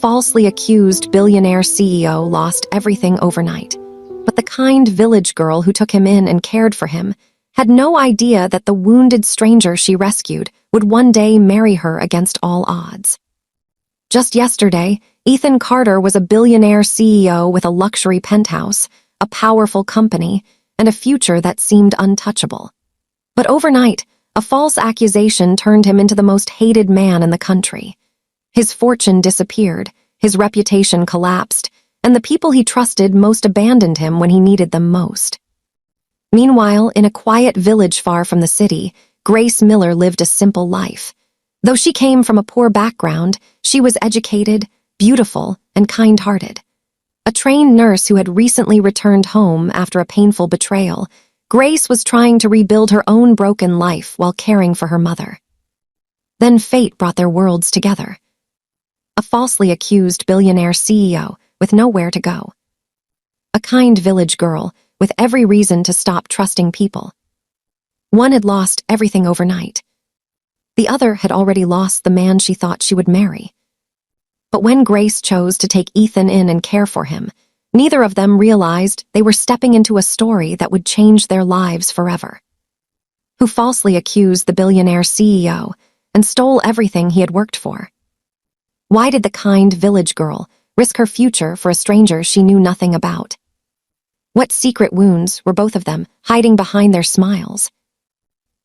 falsely accused billionaire CEO lost everything overnight. But the kind village girl who took him in and cared for him had no idea that the wounded stranger she rescued would one day marry her against all odds. Just yesterday, Ethan Carter was a billionaire CEO with a luxury penthouse, a powerful company, and a future that seemed untouchable. But overnight, a false accusation turned him into the most hated man in the country. His fortune disappeared, his reputation collapsed, and the people he trusted most abandoned him when he needed them most. Meanwhile, in a quiet village far from the city, Grace Miller lived a simple life. Though she came from a poor background, she was educated, beautiful, and kind-hearted. A trained nurse who had recently returned home after a painful betrayal, Grace was trying to rebuild her own broken life while caring for her mother. Then fate brought their worlds together. A falsely accused billionaire CEO with nowhere to go. A kind village girl with every reason to stop trusting people. One had lost everything overnight. The other had already lost the man she thought she would marry. But when Grace chose to take Ethan in and care for him, neither of them realized they were stepping into a story that would change their lives forever. Who falsely accused the billionaire CEO and stole everything he had worked for? Why did the kind village girl risk her future for a stranger she knew nothing about? What secret wounds were both of them hiding behind their smiles?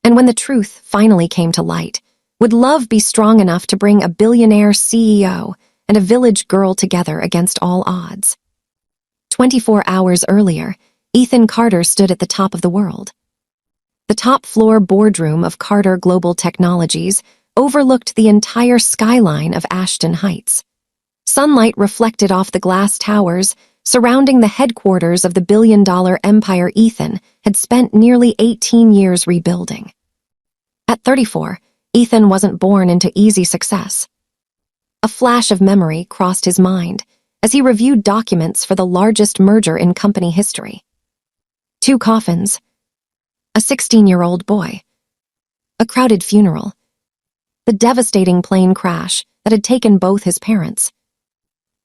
And when the truth finally came to light, would love be strong enough to bring a billionaire CEO and a village girl together against all odds? 24 hours earlier, Ethan Carter stood at the top of the world. The top-floor boardroom of Carter Global Technologies overlooked the entire skyline of Ashton Heights. Sunlight reflected off the glass towers surrounding the headquarters of the billion-dollar empire Ethan had spent nearly 18 years rebuilding. At 34, Ethan wasn't born into easy success. A flash of memory crossed his mind as he reviewed documents for the largest merger in company history. 2 coffins, a 16-year-old boy, a crowded funeral, the devastating plane crash that had taken both his parents.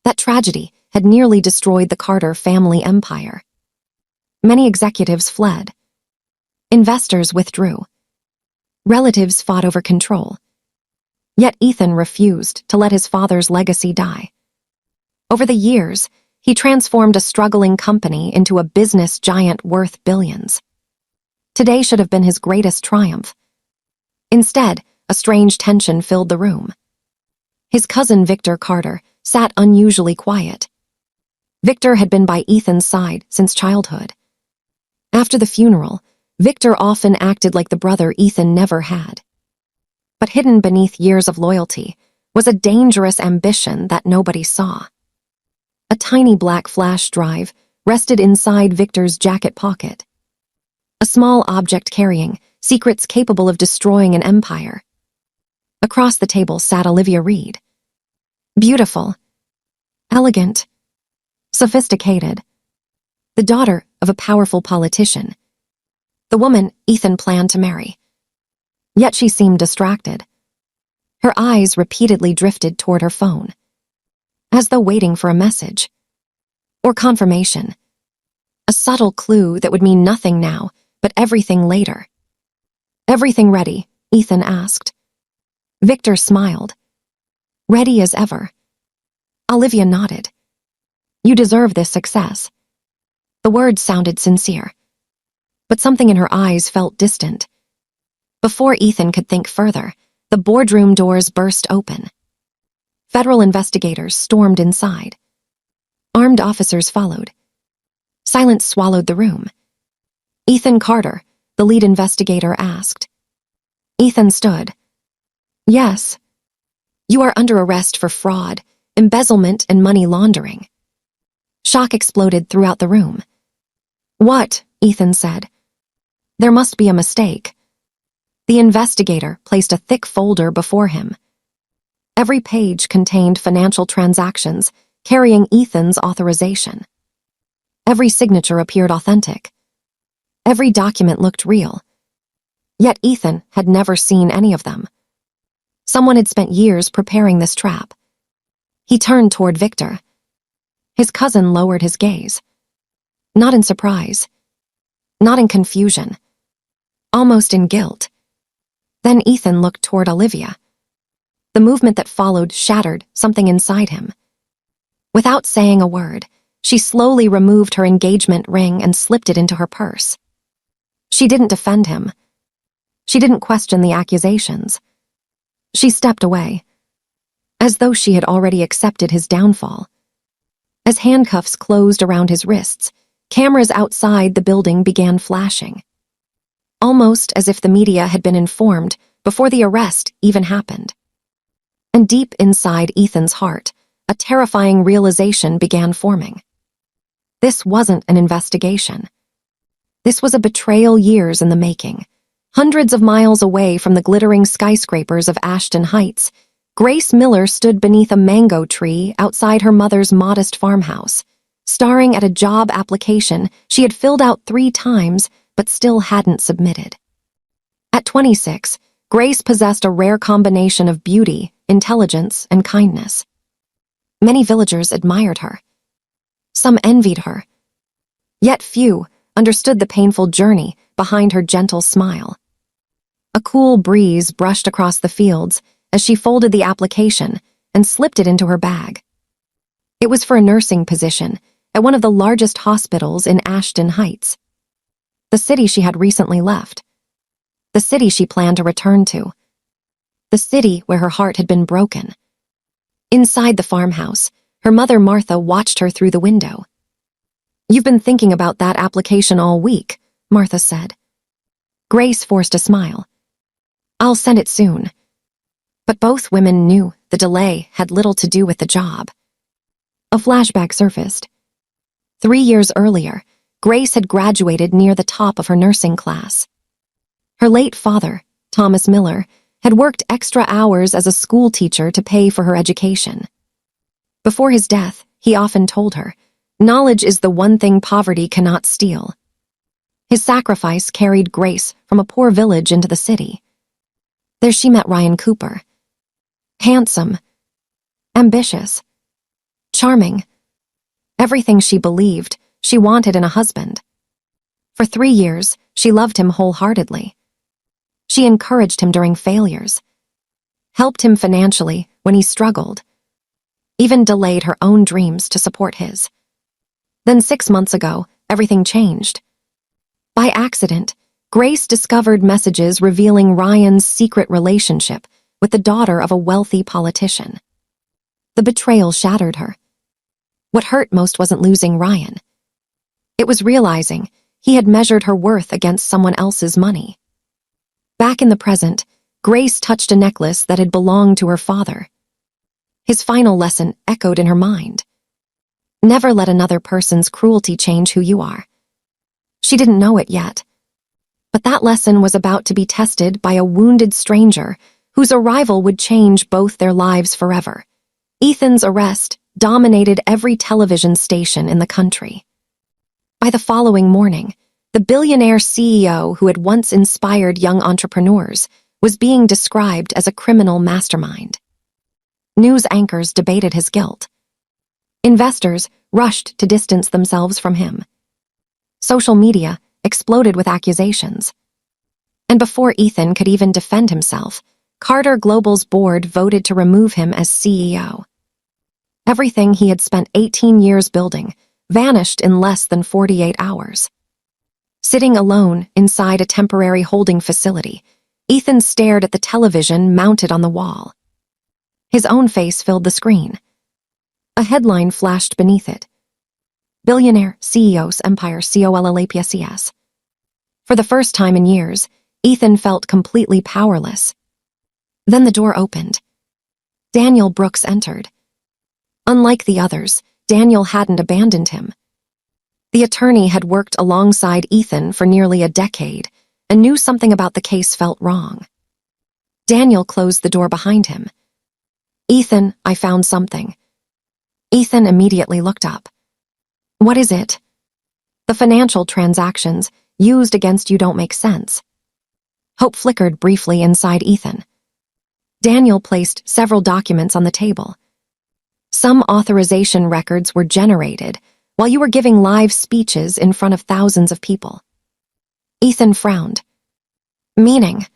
That tragedy had nearly destroyed the Carter family empire. Many executives fled. Investors withdrew. Relatives fought over control. Yet Ethan refused to let his father's legacy die. Over the years, he transformed a struggling company into a business giant worth billions. Today should have been his greatest triumph. Instead, a strange tension filled the room. His cousin Victor Carter sat unusually quiet. Victor had been by Ethan's side since childhood. After the funeral, Victor often acted like the brother Ethan never had. But hidden beneath years of loyalty was a dangerous ambition that nobody saw. A tiny black flash drive rested inside Victor's jacket pocket. A small object carrying secrets capable of destroying an empire. Across the table sat Olivia Reed. Beautiful, elegant, sophisticated. The daughter of a powerful politician. The woman Ethan planned to marry. Yet she seemed distracted. Her eyes repeatedly drifted toward her phone, as though waiting for a message. Or confirmation. A subtle clue that would mean nothing now, but everything later. "Everything ready?" Ethan asked. Victor smiled. "Ready as ever." Olivia nodded. "You deserve this success." The words sounded sincere, but something in her eyes felt distant. Before Ethan could think further, the boardroom doors burst open. Federal investigators stormed inside. Armed officers followed. Silence swallowed the room. "Ethan Carter," the lead investigator asked. Ethan stood. "Yes. You are under arrest for fraud, embezzlement, and money laundering." Shock exploded throughout the room. "What?" Ethan said. "There must be a mistake." The investigator placed a thick folder before him. Every page contained financial transactions carrying Ethan's authorization. Every signature appeared authentic. Every document looked real. Yet Ethan had never seen any of them. Someone had spent years preparing this trap. He turned toward Victor. His cousin lowered his gaze. Not in surprise. Not in confusion. Almost in guilt. Then Ethan looked toward Olivia. The movement that followed shattered something inside him. Without saying a word, she slowly removed her engagement ring and slipped it into her purse. She didn't defend him. She didn't question the accusations. She stepped away, as though she had already accepted his downfall. As handcuffs closed around his wrists, cameras outside the building began flashing. Almost as if the media had been informed before the arrest even happened. And deep inside Ethan's heart, a terrifying realization began forming. This wasn't an investigation. This was a betrayal years in the making. Hundreds of miles away from the glittering skyscrapers of Ashton Heights, Grace Miller stood beneath a mango tree outside her mother's modest farmhouse, staring at a job application she had filled out 3 times but still hadn't submitted. At 26, Grace possessed a rare combination of beauty, intelligence, and kindness. Many villagers admired her. Some envied her. Yet few understood the painful journey behind her gentle smile. A cool breeze brushed across the fields as she folded the application and slipped it into her bag. It was for a nursing position at one of the largest hospitals in Ashton Heights. The city she had recently left. The city she planned to return to. The city where her heart had been broken. Inside the farmhouse, her mother Martha watched her through the window. "You've been thinking about that application all week," Martha said. Grace forced a smile. "I'll send it soon." But both women knew the delay had little to do with the job. A flashback surfaced. 3 years earlier, Grace had graduated near the top of her nursing class. Her late father, Thomas Miller, had worked extra hours as a school teacher to pay for her education. Before his death, he often told her, "Knowledge is the one thing poverty cannot steal." His sacrifice carried Grace from a poor village into the city. There she met Ryan Cooper. Handsome, ambitious, charming. Everything she believed she wanted in a husband. For 3 years, she loved him wholeheartedly. She encouraged him during failures, helped him financially when he struggled, even delayed her own dreams to support his. Then 6 months ago, everything changed. By accident, Grace discovered messages revealing Ryan's secret relationship with the daughter of a wealthy politician. The betrayal shattered her. What hurt most wasn't losing Ryan. It was realizing he had measured her worth against someone else's money. Back in the present, Grace touched a necklace that had belonged to her father. His final lesson echoed in her mind. Never let another person's cruelty change who you are. She didn't know it yet. But that lesson was about to be tested by a wounded stranger whose arrival would change both their lives forever. Ethan's arrest dominated every television station in the country. By the following morning, the billionaire CEO who had once inspired young entrepreneurs was being described as a criminal mastermind. News anchors debated his guilt. Investors rushed to distance themselves from him. Social media exploded with accusations. And before Ethan could even defend himself, Carter Global's board voted to remove him as CEO. Everything he had spent 18 years building vanished in less than 48 hours. Sitting alone inside a temporary holding facility, Ethan stared at the television mounted on the wall. His own face filled the screen. A headline flashed beneath it. Billionaire CEO's Empire COLLAPSES. For the first time in years, Ethan felt completely powerless. Then the door opened. Daniel Brooks entered. Unlike the others, Daniel hadn't abandoned him. The attorney had worked alongside Ethan for nearly a decade and knew something about the case felt wrong. Daniel closed the door behind him. "Ethan, I found something." Ethan immediately looked up. "What is it?" "The financial transactions used against you don't make sense." Hope flickered briefly inside Ethan. Daniel placed several documents on the table. Some authorization records were generated while you were giving live speeches in front of thousands of people. Ethan frowned. Meaning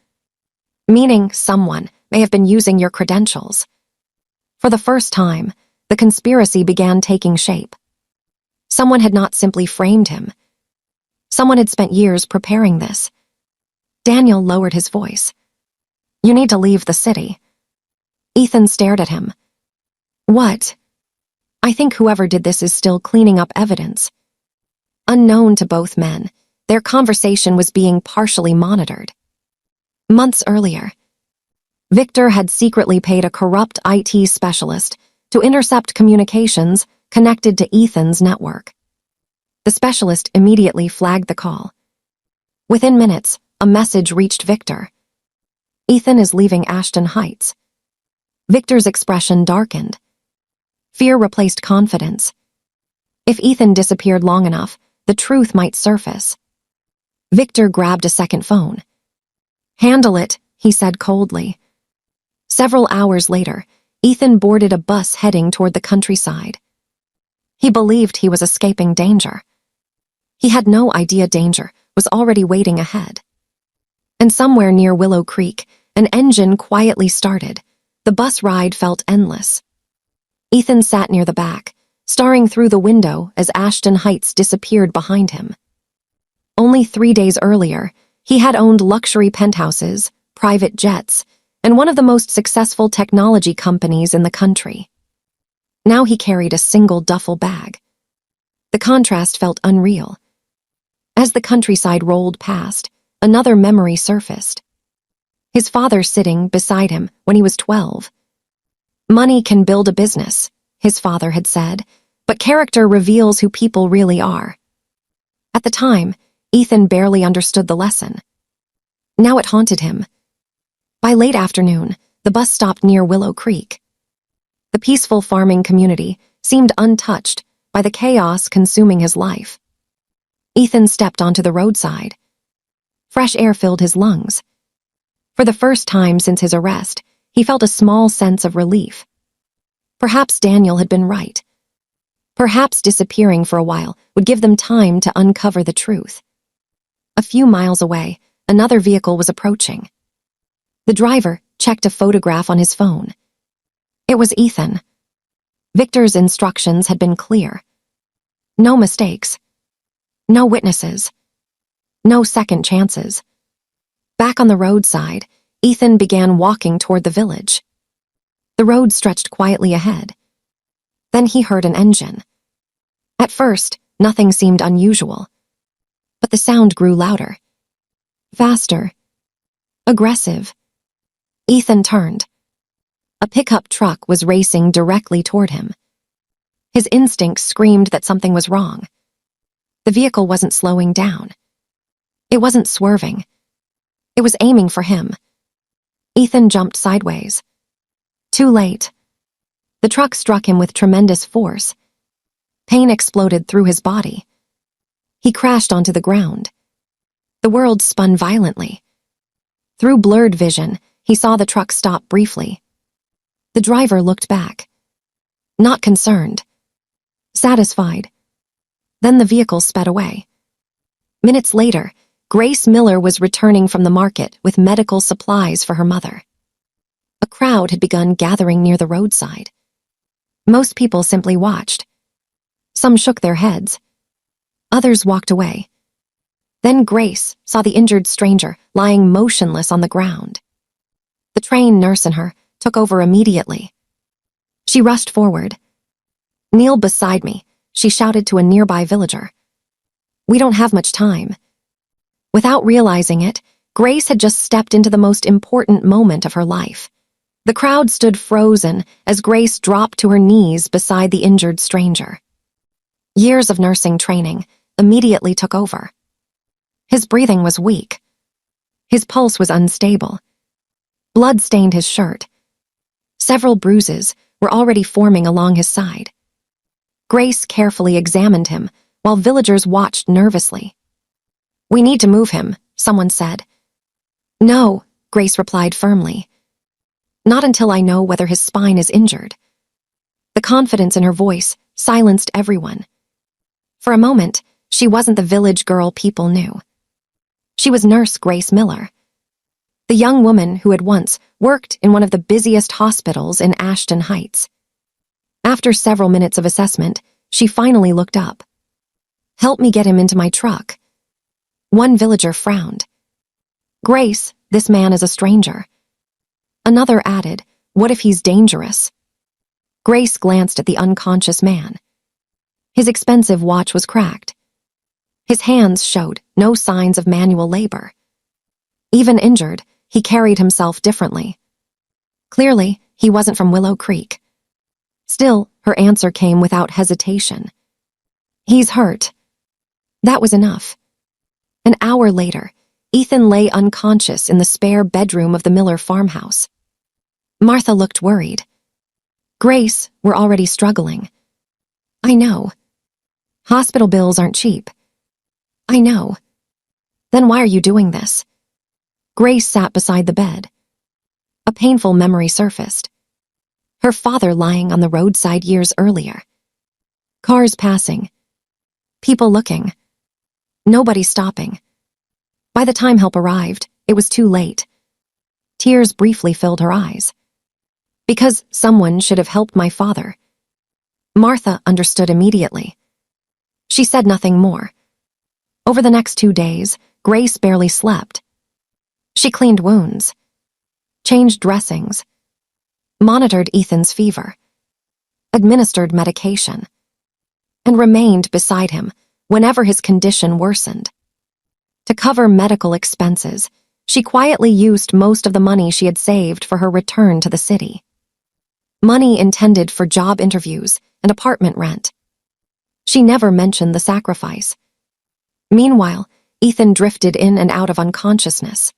someone may have been using your credentials. For the first time, the conspiracy began taking shape. Someone had not simply framed him. Someone had spent years preparing this. Daniel lowered his voice. You need to leave the city. Ethan stared at him. What? I think whoever did this is still cleaning up evidence. Unknown to both men, their conversation was being partially monitored. Months earlier, Victor had secretly paid a corrupt IT specialist to intercept communications connected to Ethan's network. The specialist immediately flagged the call. Within minutes, a message reached Victor. Ethan is leaving Ashton Heights. Victor's expression darkened. Fear replaced confidence. If Ethan disappeared long enough, the truth might surface. Victor grabbed a second phone. Handle it, he said coldly. Several hours later, Ethan boarded a bus heading toward the countryside. He believed he was escaping danger. He had no idea danger was already waiting ahead. And somewhere near Willow Creek, an engine quietly started. The bus ride felt endless. Ethan sat near the back, staring through the window as Ashton Heights disappeared behind him. Only 3 days earlier, he had owned luxury penthouses, private jets, and one of the most successful technology companies in the country. Now he carried a single duffel bag. The contrast felt unreal. As the countryside rolled past, another memory surfaced. His father sitting beside him when he was 12. Money can build a business, his father had said, but character reveals who people really are. At the time, Ethan barely understood the lesson. Now it haunted him. By late afternoon, the bus stopped near Willow Creek. The peaceful farming community seemed untouched by the chaos consuming his life. Ethan stepped onto the roadside. Fresh air filled his lungs. For the first time since his arrest, he felt a small sense of relief. Perhaps Daniel had been right. Perhaps disappearing for a while would give them time to uncover the truth. A few miles away, another vehicle was approaching. The driver checked a photograph on his phone. It was Ethan. Victor's instructions had been clear. No mistakes. No witnesses. No second chances. Back on the roadside, Ethan began walking toward the village. The road stretched quietly ahead. Then he heard an engine. At first, nothing seemed unusual. But the sound grew louder. Faster. Aggressive. Ethan turned. A pickup truck was racing directly toward him. His instincts screamed that something was wrong. The vehicle wasn't slowing down. It wasn't swerving. It was aiming for him. Ethan jumped sideways. Too late. The truck struck him with tremendous force. Pain exploded through his body. He crashed onto the ground. The world spun violently. Through blurred vision, he saw the truck stop briefly. The driver looked back. Not concerned. Satisfied. Then the vehicle sped away. Minutes later, Grace Miller was returning from the market with medical supplies for her mother. A crowd had begun gathering near the roadside. Most people simply watched. Some shook their heads. Others walked away. Then Grace saw the injured stranger lying motionless on the ground. The trained nurse in her took over immediately. She rushed forward. "Kneel beside me," she shouted to a nearby villager. "We don't have much time." Without realizing it, Grace had just stepped into the most important moment of her life. The crowd stood frozen as Grace dropped to her knees beside the injured stranger. Years of nursing training immediately took over. His breathing was weak. His pulse was unstable. Blood stained his shirt. Several bruises were already forming along his side. Grace carefully examined him while villagers watched nervously. "We need to move him," someone said. "No," Grace replied firmly. "Not until I know whether his spine is injured." The confidence in her voice silenced everyone. For a moment, she wasn't the village girl people knew. She was Nurse Grace Miller, the young woman who had once worked in one of the busiest hospitals in Ashton Heights. After several minutes of assessment, she finally looked up. "Help me get him into my truck." One villager frowned. "Grace, this man is a stranger." Another added, "What if he's dangerous?" Grace glanced at the unconscious man. His expensive watch was cracked. His hands showed no signs of manual labor. Even injured, he carried himself differently. Clearly, he wasn't from Willow Creek. Still, her answer came without hesitation. "He's hurt." That was enough. An hour later, Ethan lay unconscious in the spare bedroom of the Miller farmhouse. Martha looked worried. "Grace, we're already struggling." "I know. Hospital bills aren't cheap." "I know." "Then why are you doing this?" Grace sat beside the bed. A painful memory surfaced. Her father lying on the roadside years earlier. Cars passing. People looking. Nobody stopping. By the time help arrived, it was too late. Tears briefly filled her eyes. "Because someone should have helped my father." Martha understood immediately. She said nothing more. Over the next 2 days, Grace barely slept. She cleaned wounds, changed dressings, monitored Ethan's fever, administered medication, and remained beside him whenever his condition worsened. To cover medical expenses, she quietly used most of the money she had saved for her return to the city. Money intended for job interviews and apartment rent. She never mentioned the sacrifice. Meanwhile, Ethan drifted in and out of unconsciousness.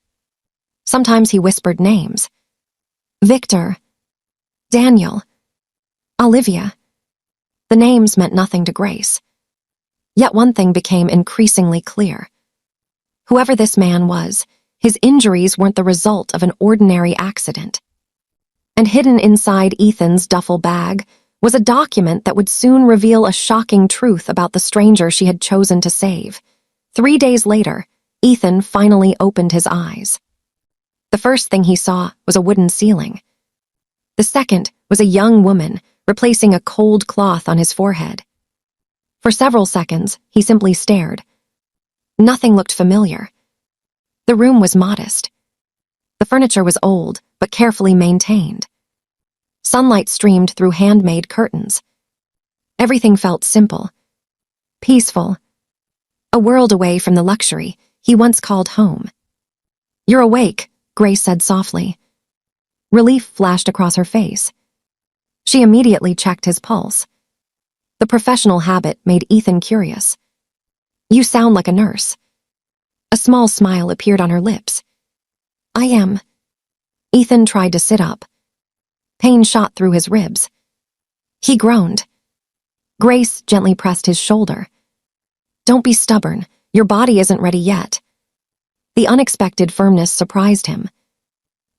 Sometimes he whispered names. Victor, Daniel, Olivia. The names meant nothing to Grace. Yet one thing became increasingly clear. Whoever this man was, his injuries weren't the result of an ordinary accident. And hidden inside Ethan's duffel bag was a document that would soon reveal a shocking truth about the stranger she had chosen to save. 3 days later, Ethan finally opened his eyes. The first thing he saw was a wooden ceiling. The second was a young woman replacing a cold cloth on his forehead. For several seconds, he simply stared. Nothing looked familiar. The room was modest. The furniture was old, but carefully maintained. Sunlight streamed through handmade curtains. Everything felt simple, peaceful, a world away from the luxury he once called home. "You're awake," Grace said softly. Relief flashed across her face. She immediately checked his pulse. The professional habit made Ethan curious. "You sound like a nurse." A small smile appeared on her lips. "I am." Ethan tried to sit up. Pain shot through his ribs. He groaned. Grace gently pressed his shoulder. "Don't be stubborn. Your body isn't ready yet." The unexpected firmness surprised him.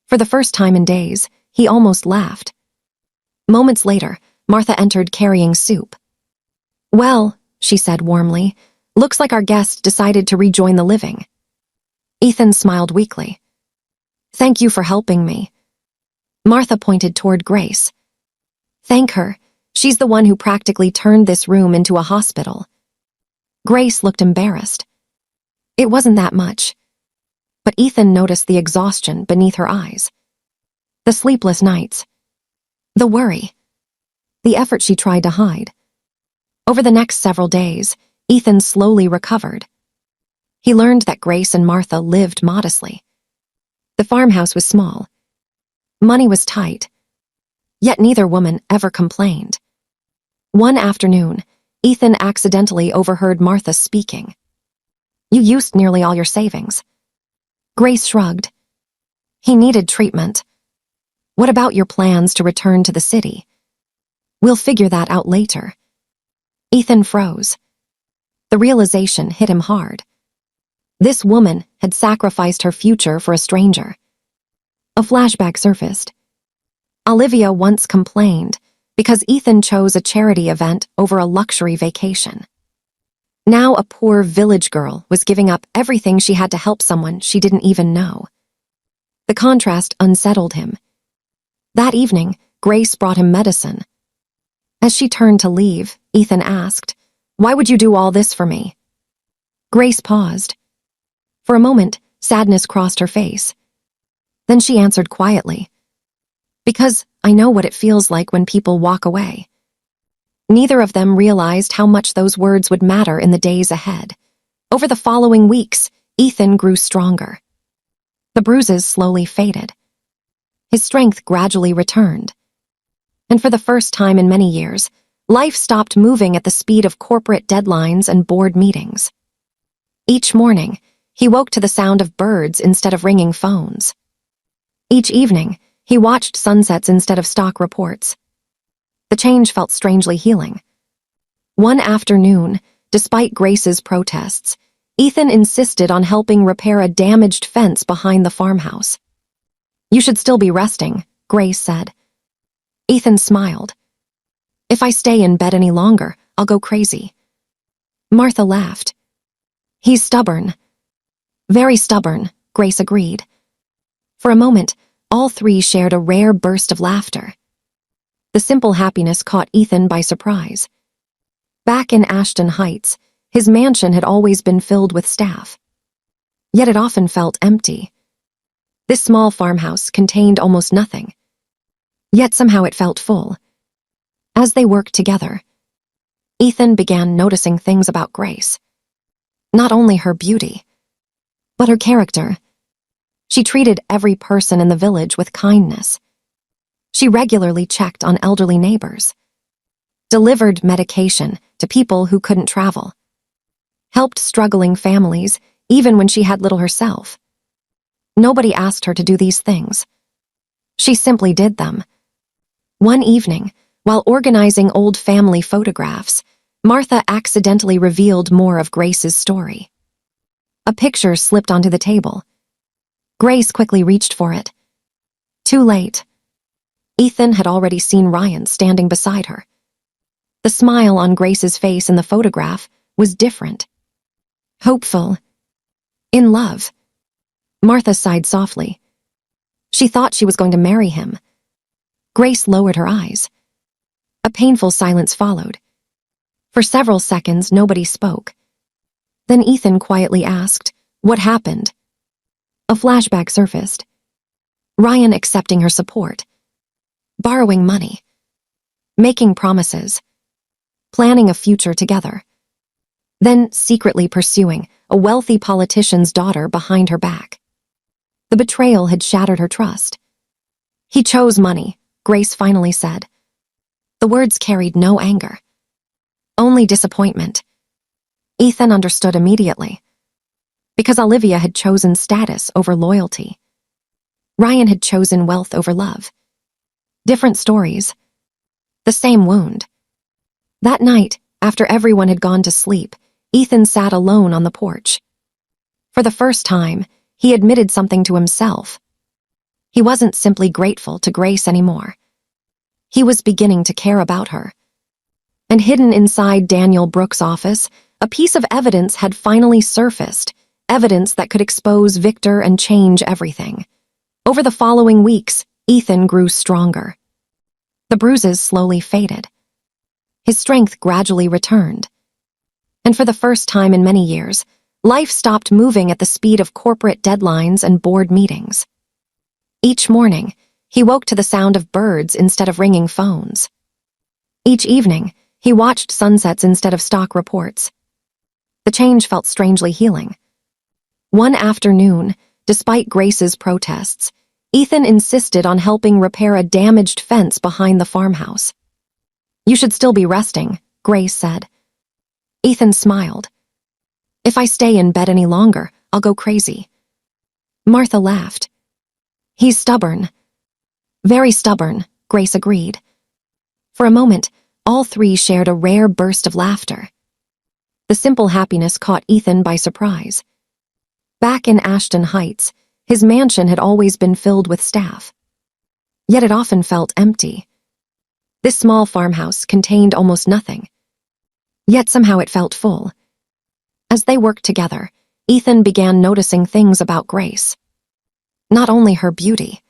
For the first time in days, he almost laughed. Moments later, Martha entered carrying soup. "Well," she said warmly, "looks like our guest decided to rejoin the living." Ethan smiled weakly. "Thank you for helping me." Martha pointed toward Grace. "Thank her. She's the one who practically turned this room into a hospital." Grace looked embarrassed. It wasn't that much. But Ethan noticed the exhaustion beneath her eyes. The sleepless nights. The worry. The effort she tried to hide. Over the next several days, Ethan slowly recovered. He learned that Grace and Martha lived modestly. The farmhouse was small. Money was tight. Yet neither woman ever complained. One afternoon, Ethan accidentally overheard Martha speaking. "You used nearly all your savings." Grace shrugged. "He needed treatment." "What about your plans to return to the city?" "We'll figure that out later." Ethan froze. The realization hit him hard. This woman had sacrificed her future for a stranger. A flashback surfaced. Olivia once complained, because Ethan chose a charity event over a luxury vacation. Now a poor village girl was giving up everything she had to help someone she didn't even know. The contrast unsettled him. That evening, Grace brought him medicine. As she turned to leave, Ethan asked, "Why would you do all this for me?" Grace paused. For a moment, sadness crossed her face. Then she answered quietly, "Because I know what it feels like when people walk away." Neither of them realized how much those words would matter in the days ahead. Over the following weeks, Ethan grew stronger. The bruises slowly faded. His strength gradually returned. And for the first time in many years, life stopped moving at the speed of corporate deadlines and board meetings. Each morning, he woke to the sound of birds instead of ringing phones. Each evening, he watched sunsets instead of stock reports. The change felt strangely healing. One afternoon, despite Grace's protests, Ethan insisted on helping repair a damaged fence behind the farmhouse. "You should still be resting," Grace said. Ethan smiled. "If I stay in bed any longer, I'll go crazy." Martha laughed. "He's stubborn." "Very stubborn," Grace agreed. For a moment, all three shared a rare burst of laughter. The simple happiness caught Ethan by surprise. Back in Ashton Heights, his mansion had always been filled with staff. Yet it often felt empty. This small farmhouse contained almost nothing. Yet somehow it felt full. As they worked together, Ethan began noticing things about Grace. Not only her beauty, but her character. She treated every person in the village with kindness. She regularly checked on elderly neighbors, delivered medication to people who couldn't travel, helped struggling families even when she had little herself. Nobody asked her to do these things. She simply did them. One evening, while organizing old family photographs, Martha accidentally revealed more of Grace's story. A picture slipped onto the table. Grace quickly reached for it. Too late. Ethan had already seen Ryan standing beside her. The smile on Grace's face in the photograph was different. Hopeful. In love. Martha sighed softly. She thought she was going to marry him. Grace lowered her eyes. A painful silence followed. For several seconds, nobody spoke. Then Ethan quietly asked, "What happened?" A flashback surfaced. Ryan accepting her support. Borrowing money. Making promises. Planning a future together. Then secretly pursuing a wealthy politician's daughter behind her back. The betrayal had shattered her trust. "He chose money," Grace finally said. The words carried no anger. Only disappointment. Ethan understood immediately. Because Olivia had chosen status over loyalty. Ryan had chosen wealth over love. Different stories. The same wound. That night, after everyone had gone to sleep, Ethan sat alone on the porch. For the first time, he admitted something to himself. He wasn't simply grateful to Grace anymore. He was beginning to care about her. And hidden inside Daniel Brooks' office, a piece of evidence had finally surfaced, evidence that could expose Victor and change everything. Over the following weeks, Ethan grew stronger. The bruises slowly faded. His strength gradually returned. And for the first time in many years, life stopped moving at the speed of corporate deadlines and board meetings. Each morning, he woke to the sound of birds instead of ringing phones. Each evening, he watched sunsets instead of stock reports. The change felt strangely healing. One afternoon, despite Grace's protests, Ethan insisted on helping repair a damaged fence behind the farmhouse. "You should still be resting," Grace said. Ethan smiled. "If I stay in bed any longer, I'll go crazy." Martha laughed. "He's stubborn." "Very stubborn," Grace agreed. For a moment, all three shared a rare burst of laughter. The simple happiness caught Ethan by surprise. Back in Ashton Heights, his mansion had always been filled with staff. Yet it often felt empty. This small farmhouse contained almost nothing, yet somehow it felt full. As they worked together, Ethan began noticing things about Grace. Not only her beauty,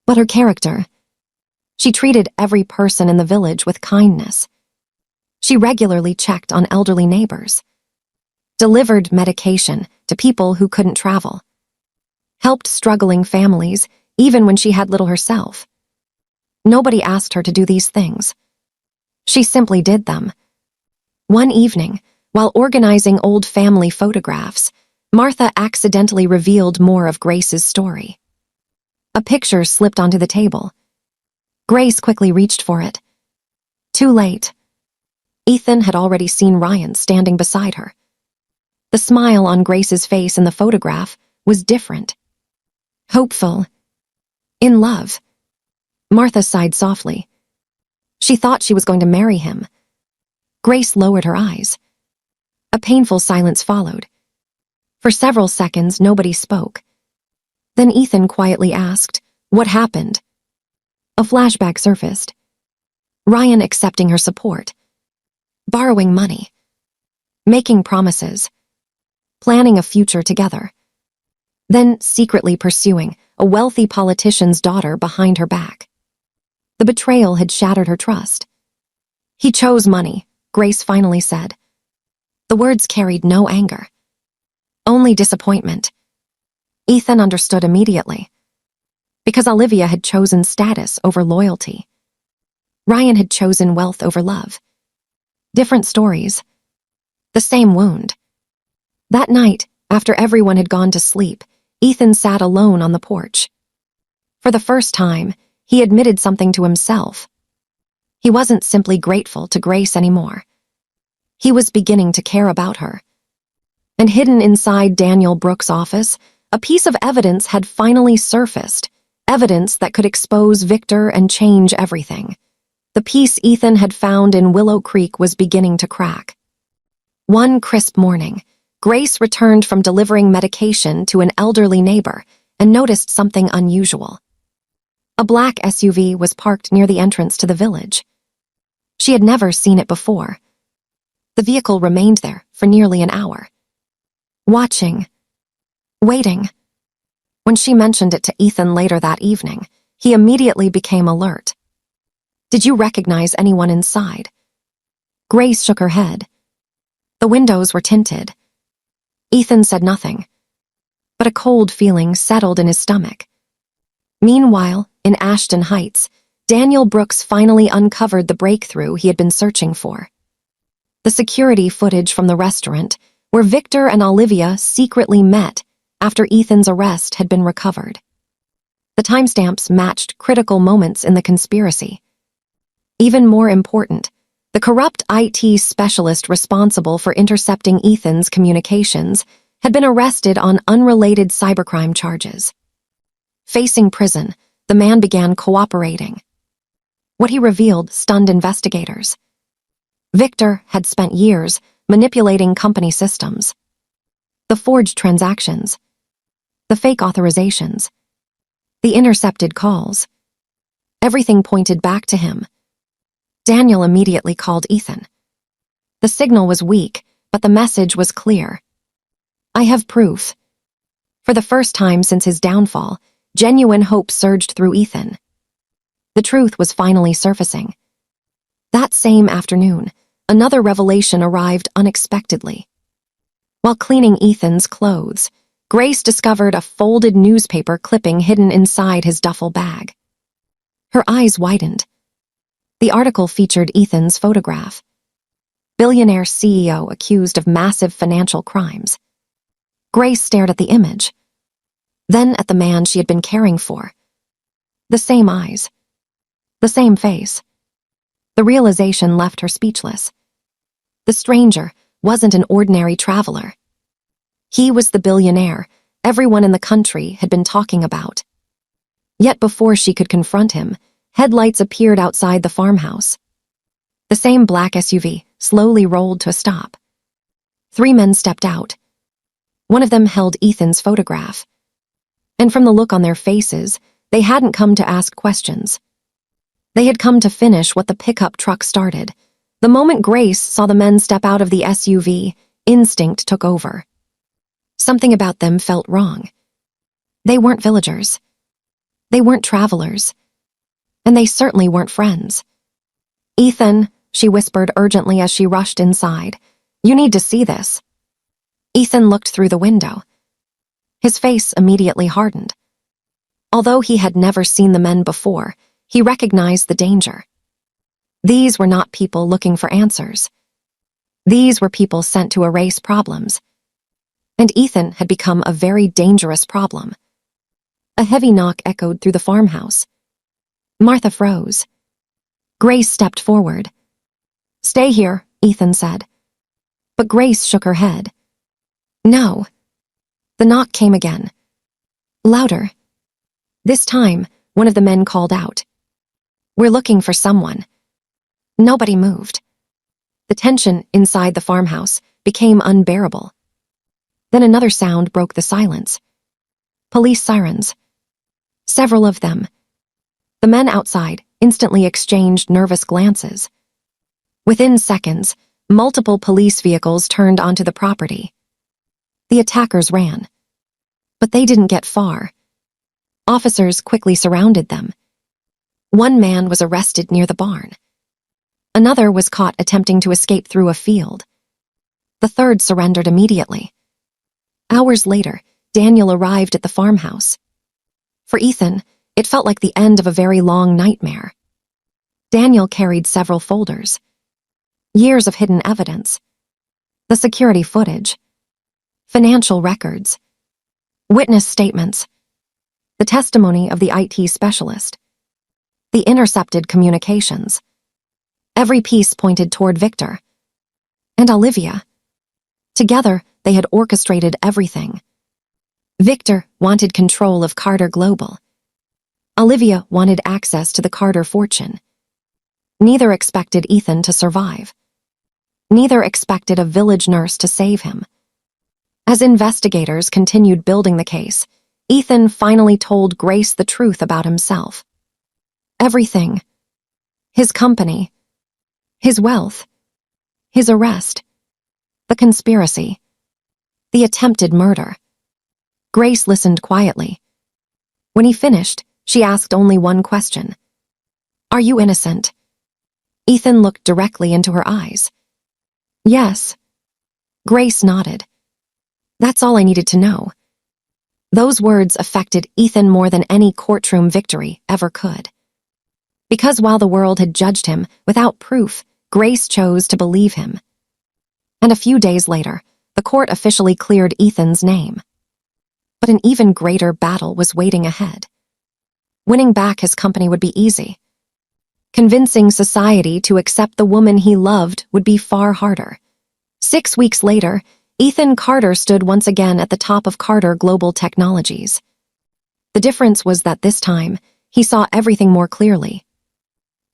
but her character. She treated every person in the village with kindness. She regularly checked on elderly neighbors, delivered medication to people who couldn't travel, helped struggling families even when she had little herself. Nobody asked her to do these things. She simply did them. One evening, while organizing old family photographs, Martha accidentally revealed more of Grace's story. A picture slipped onto the table. Grace quickly reached for it. Too late. Ethan had already seen Ryan standing beside her. The smile on Grace's face in the photograph was different. Hopeful. In love. Martha sighed softly. She thought she was going to marry him. Grace lowered her eyes. A painful silence followed. For several seconds, nobody spoke. Then Ethan quietly asked, "What happened?" A flashback surfaced. Ryan accepting her support, borrowing money, making promises, planning a future together, then secretly pursuing a wealthy politician's daughter behind her back. The betrayal had shattered her trust. "He chose money," Grace finally said. The words carried no anger, only disappointment. Ethan understood immediately. Because Olivia had chosen status over loyalty. Ryan had chosen wealth over love. Different stories. The same wound. That night, after everyone had gone to sleep, Ethan sat alone on the porch. For the first time, he admitted something to himself. He wasn't simply grateful to Grace anymore. He was beginning to care about her. And hidden inside Daniel Brooks' office, a piece of evidence had finally surfaced, evidence that could expose Victor and change everything. The piece Ethan had found in Willow Creek was beginning to crack. One crisp morning, Grace returned from delivering medication to an elderly neighbor and noticed something unusual. A black SUV was parked near the entrance to the village. She had never seen it before. The vehicle remained there for nearly an hour. Watching. Waiting. When she mentioned it to Ethan later that evening, he immediately became alert. "Did you recognize anyone inside?" Grace shook her head. The windows were tinted. Ethan said nothing, but a cold feeling settled in his stomach. Meanwhile, in Ashton Heights, Daniel Brooks finally uncovered the breakthrough he had been searching for. The security footage from the restaurant, where Victor and Olivia secretly met after Ethan's arrest, had been recovered. The timestamps matched critical moments in the conspiracy. Even more important, the corrupt IT specialist responsible for intercepting Ethan's communications had been arrested on unrelated cybercrime charges. Facing prison, the man began cooperating. What he revealed stunned investigators. Victor had spent years manipulating company systems. The forged transactions, the fake authorizations, the intercepted calls. Everything pointed back to him. Daniel immediately called Ethan. The signal was weak, but the message was clear. "I have proof." For the first time since his downfall, genuine hope surged through Ethan. The truth was finally surfacing. That same afternoon, another revelation arrived unexpectedly. While cleaning Ethan's clothes, Grace discovered a folded newspaper clipping hidden inside his duffel bag. Her eyes widened. The article featured Ethan's photograph. Billionaire CEO accused of massive financial crimes. Grace stared at the image, then at the man she had been caring for. The same eyes. The same face. The realization left her speechless. The stranger wasn't an ordinary traveler. He was the billionaire everyone in the country had been talking about. Yet before she could confront him, headlights appeared outside the farmhouse. The same black SUV slowly rolled to a stop. 3 men stepped out. One of them held Ethan's photograph. And from the look on their faces, they hadn't come to ask questions. They had come to finish what the pickup truck started. The moment Grace saw the men step out of the SUV, instinct took over. Something about them felt wrong. They weren't villagers. They weren't travelers. And they certainly weren't friends. "Ethan," she whispered urgently as she rushed inside, "you need to see this." Ethan looked through the window. His face immediately hardened. Although he had never seen the men before, he recognized the danger. These were not people looking for answers. These were people sent to erase problems. And Ethan had become a very dangerous problem. A heavy knock echoed through the farmhouse. Martha froze. Grace stepped forward. "Stay here," Ethan said. But Grace shook her head. "No." The knock came again. Louder. This time, one of the men called out, "We're looking for someone." Nobody moved. The tension inside the farmhouse became unbearable. Then another sound broke the silence. Police sirens. Several of them. The men outside instantly exchanged nervous glances. Within seconds, multiple police vehicles turned onto the property. The attackers ran. But they didn't get far. Officers quickly surrounded them. One man was arrested near the barn. Another was caught attempting to escape through a field. The third surrendered immediately. Hours later, Daniel arrived at the farmhouse. For Ethan, it felt like the end of a very long nightmare. Daniel carried several folders. Years of hidden evidence. The security footage. Financial records. Witness statements. The testimony of the IT specialist. The intercepted communications. Every piece pointed toward Victor. And Olivia. Together, they had orchestrated everything. Victor wanted control of Carter Global. Olivia wanted access to the Carter fortune. Neither expected Ethan to survive. Neither expected a village nurse to save him. As investigators continued building the case, Ethan finally told Grace the truth about himself. Everything. His company. His wealth. His arrest. The conspiracy. The attempted murder. Grace listened quietly. When he finished, she asked only one question. "Are you innocent?" Ethan looked directly into her eyes. "Yes." Grace nodded. That's all I needed to know. Those words affected Ethan more than any courtroom victory ever could. Because while the world had judged him without proof, Grace chose to believe him. And a few days later, the court officially cleared Ethan's name. But an even greater battle was waiting ahead. Winning back his company would be easy. Convincing society to accept the woman he loved would be far harder. 6 weeks later, Ethan Carter stood once again at the top of Carter Global Technologies. The difference was that this time, he saw everything more clearly.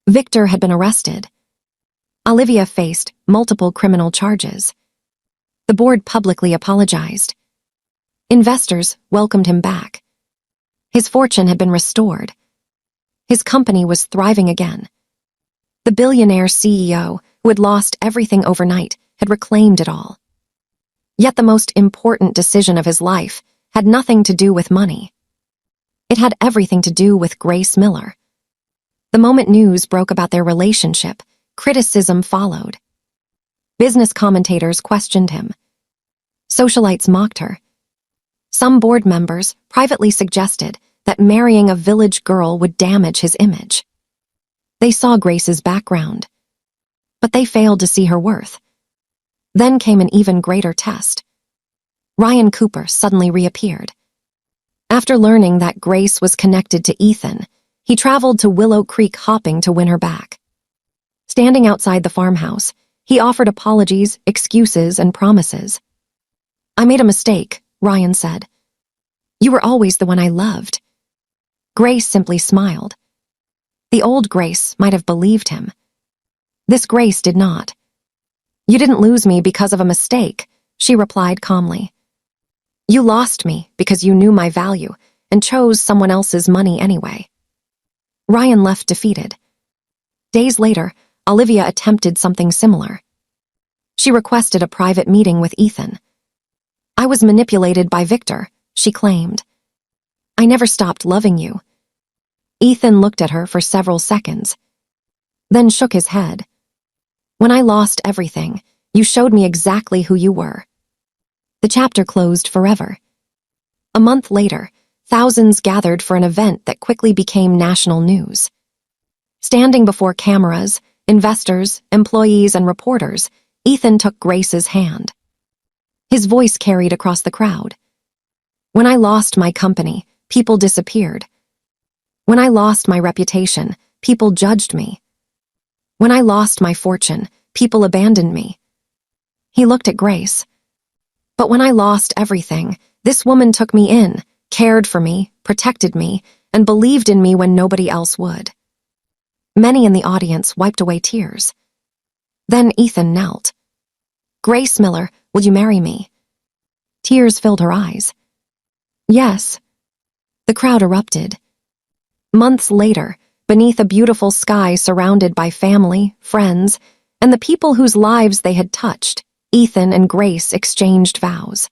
Victor had been arrested. Olivia faced multiple criminal charges. The board publicly apologized. Investors welcomed him back. His fortune had been restored. His company was thriving again. The billionaire CEO, who had lost everything overnight, had reclaimed it all. Yet the most important decision of his life had nothing to do with money. It had everything to do with Grace Miller. The moment news broke about their relationship, criticism followed. Business commentators questioned him. Socialites mocked her. Some board members privately suggested that marrying a village girl would damage his image. They saw Grace's background, but they failed to see her worth. Then came an even greater test. Ryan Cooper suddenly reappeared. After learning that Grace was connected to Ethan, he traveled to Willow Creek hopping to win her back. Standing outside the farmhouse, he offered apologies, excuses, and promises. "I made a mistake," Ryan said. "You were always the one I loved." Grace simply smiled. The old Grace might have believed him. This Grace did not. "You didn't lose me because of a mistake," she replied calmly. "You lost me because you knew my value and chose someone else's money anyway." Ryan left defeated. Days later, Olivia attempted something similar. She requested a private meeting with Ethan. "I was manipulated by Victor," she claimed. "I never stopped loving you." Ethan looked at her for several seconds, then shook his head. "When I lost everything, you showed me exactly who you were." The chapter closed forever. A month later, thousands gathered for an event that quickly became national news. Standing before cameras, investors, employees, and reporters, Ethan took Grace's hand. His voice carried across the crowd. "When I lost my company, people disappeared. When I lost my reputation, people judged me. When I lost my fortune, people abandoned me." He looked at Grace. "But when I lost everything, this woman took me in, cared for me, protected me, and believed in me when nobody else would." Many in the audience wiped away tears. Then Ethan knelt. "Grace Miller, will you marry me?" Tears filled her eyes. "Yes." The crowd erupted. Months later, beneath a beautiful sky surrounded by family, friends, and the people whose lives they had touched, Ethan and Grace exchanged vows.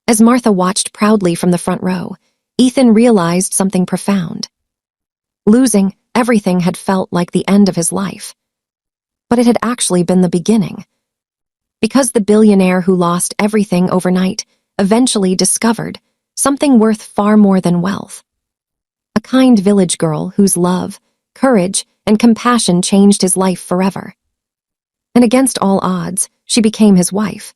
As Martha watched proudly from the front row, Ethan realized something profound. Losing everything had felt like the end of his life. But it had actually been the beginning. Because the billionaire who lost everything overnight eventually discovered something worth far more than wealth. A kind village girl whose love, courage, and compassion changed his life forever. And against all odds, she became his wife.